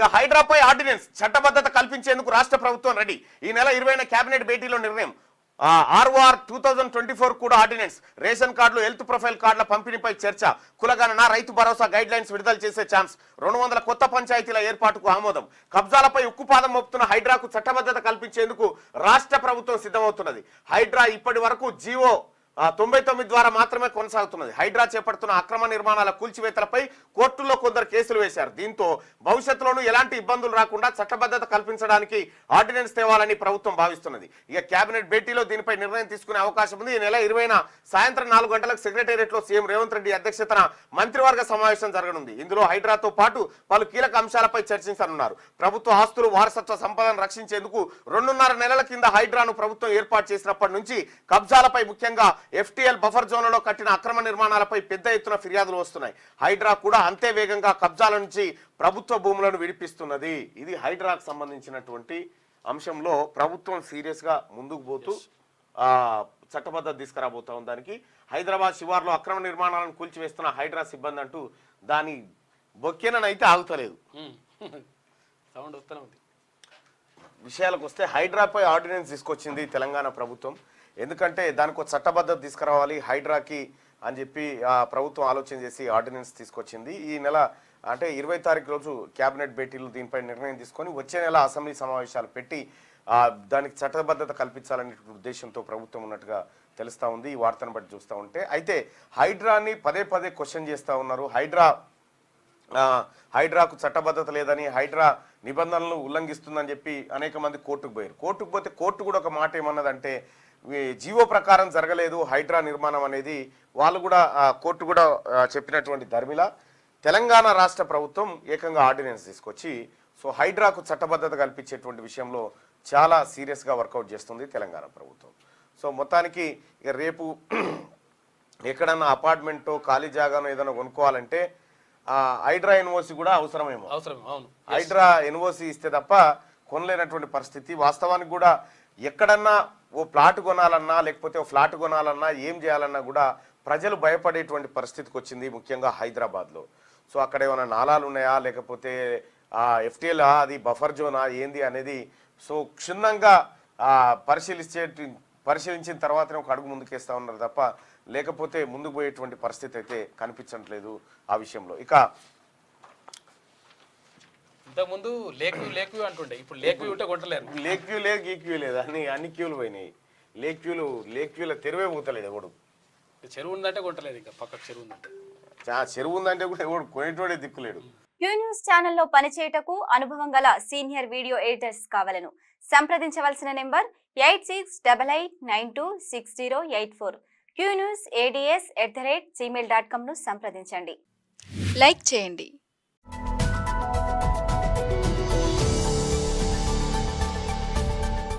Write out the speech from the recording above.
ఇక హైడ్రాపై ఆర్డినెన్స్ చట్టబద్ధత కల్పించేందుకు రాష్ట్ర ప్రభుత్వం రెడీ. ఈ నెల 20న కేబినెట్ భేటీలో నిర్ణయం. ఆర్ఓఆర్ 2024 కూడా ఆర్డినెన్స్. రేషన్ కార్డులు, హెల్త్ ప్రొఫైల్ కార్డుల పంపిణీపై చర్చ. కులగణన, రైతు భరోసా గైడ్ లైన్స్ విడుదల చేసే ఛాన్స్. 200 కొత్త పంచాయతీల ఏర్పాటుకు ఆమోదం. కబ్జాలపై ఉక్కుపాదం మోపుతున్న హైడ్రాకు చట్టబద్ధత కల్పించేందుకు రాష్ట్ర ప్రభుత్వం సిద్ధమవుతున్నది. హైడ్రా ఇప్పటి వరకు జీవో 99 ద్వారా మాత్రమే కొనసాగుతున్నది. హైడ్రా చేపడుతున్న అక్రమ నిర్మాణాల కూల్చివేతలపై కోర్టుల్లో కొందరు కేసులు వేశారు. దీంతో భవిష్యత్తులోనూ ఎలాంటి ఇబ్బందులు రాకుండా చట్టబద్ధత కల్పించడానికి ఆర్డినెన్స్ తేవాలని ప్రభుత్వం భావిస్తున్నది. ఇక కేబినెట్ భేటీలో దీనిపై నిర్ణయం తీసుకునే అవకాశం ఉంది. ఈ నెల 20న సాయంత్రం 4 గంటలకు సెక్రటేరియట్ లో సీఎం రేవంత్ రెడ్డి అధ్యక్షతన మంత్రివర్గ సమావేశం జరగనుంది. ఇందులో హైడ్రాతో పాటు పలు కీలక అంశాలపై చర్చించనున్నారు. ప్రభుత్వ ఆస్తులు, వారసత్వ సంపదను రక్షించేందుకు 2.5 నెలల కింద హైడ్రాను ప్రభుత్వం ఏర్పాటు చేసినప్పటి నుంచి కబ్జాలపై, ముఖ్యంగా FTL బఫర్ జోన్లలో కట్టిన అక్రమ నిర్మాణాలపై పెద్ద ఎత్తున ఫిర్యాదులు వస్తున్నాయి. హైడ్రా కూడా అంతే వేగంగా కబ్జాల నుంచి ప్రభుత్వ భూములను విడిపిస్తున్నది. ఇది హైడ్రాకు సంబంధించినటువంటి అంశంలో ప్రభుత్వం సీరియస్ గా ముందుకు పోతూ చట్టబద్ధత తీసుకురాబోతా ఉంది. దానికి హైదరాబాద్ శివార్లో అక్రమ నిర్మాణాలను కూల్చివేస్తున్న హైడ్రా సిబ్బంది అంటూ దాని బొక్కెనైతే ఆగుతలేదు. విషయాలకు వస్తే హైడ్రాపై ఆర్డినెన్స్ తీసుకొచ్చింది తెలంగాణ ప్రభుత్వం. ఎందుకంటే దానికి ఒక చట్టబద్ధత తీసుకురావాలి హైడ్రాకి అని చెప్పి ప్రభుత్వం ఆలోచన చేసి ఆర్డినెన్స్ తీసుకొచ్చింది. ఈ నెల అంటే 20 తారీఖు రోజు కేబినెట్ భేటీలు దీనిపై నిర్ణయం తీసుకొని వచ్చే నెల అసెంబ్లీ సమావేశాలు పెట్టి దానికి చట్టబద్ధత కల్పించాలనే ఉద్దేశంతో ప్రభుత్వం ఉన్నట్టుగా తెలుస్తూ ఉంది. ఈ వార్తను బట్టి చూస్తూ ఉంటే అయితే హైడ్రాని పదే పదే క్వశ్చన్ చేస్తూ ఉన్నారు. హైడ్రాకు చట్టబద్ధత లేదని, హైడ్రా నిబంధనలను ఉల్లంఘిస్తుందని చెప్పి అనేక మంది కోర్టుకు పోయారు. కోర్టుకు పోతే కోర్టు కూడా ఒక మాట ఏమన్నదంటే జీవో ప్రకారం జరగలేదు హైడ్రా నిర్మాణం అనేది. వాళ్ళు కూడా కోర్టు కూడా చెప్పినటువంటి ధర్మిల తెలంగాణ రాష్ట్ర ప్రభుత్వం ఏకంగా ఆర్డినెన్స్ తీసుకొచ్చి హైడ్రాకు చట్టబద్ధత కల్పించేటువంటి విషయంలో చాలా సీరియస్గా వర్కౌట్ చేస్తుంది తెలంగాణ ప్రభుత్వం. మొత్తానికి ఇక రేపు ఎక్కడన్నా అపార్ట్మెంటో ఖాళీ జాగానో ఏదైనా కొనుక్కోవాలంటే హైడ్రా ఎన్ఓసి కూడా అవసరమేమో. హైడ్రా ఎన్ఓసి ఇస్తే తప్ప కొనలేనటువంటి పరిస్థితి. వాస్తవానికి కూడా ఎక్కడన్నా ఓ ప్లాట్ కొనాలన్నా లేకపోతే ఓ ఫ్లాట్ కొనాలన్నా ఏం చేయాలన్నా కూడా ప్రజలు భయపడేటువంటి పరిస్థితికి వచ్చింది, ముఖ్యంగా హైదరాబాద్లో. అక్కడ ఏమైనా నాలాలు ఉన్నాయా లేకపోతే FTL అది బఫర్ జోనా ఏంది అనేది క్షుణ్ణంగా పరిశీలించిన తర్వాతనే ఒక అడుగు ముందుకేస్తా ఉన్నారు తప్ప లేకపోతే ముందుకు పోయేటువంటి పరిస్థితి అయితే కనిపించట్లేదు ఆ విషయంలో. ఇక ఇంతకుముందు లేక్ వ్యూ అంటుండే, ఇప్పుడు లేక్ వ్యూ ఉంటే కొంటలేరు. లేక్ వ్యూ లేదు, గీక్ వ్యూ లేదు, అన్ని క్యూలు పోయినాయి. లేక్ వ్యూల తెరువే పోతలేదు ఎవడు. చెరువు ఉందంటే కొంటలేదు, ఇంకా పక్కకు చెరువు ఉందంటే. చెరువు ఉందంటే కూడా ఎవడు కొనేటోడే దిక్కులేడు. క్యూ న్యూస్ ఛానల్లో పనిచేయటకు అనుభవం గల సీనియర్ వీడియో ఎడిటర్స్ కావాలను సంప్రదించవలసిన నెంబర్ 8688926084. qnewsads@gmail.com ను సంప్రదించండి. లైక్ చేయండి.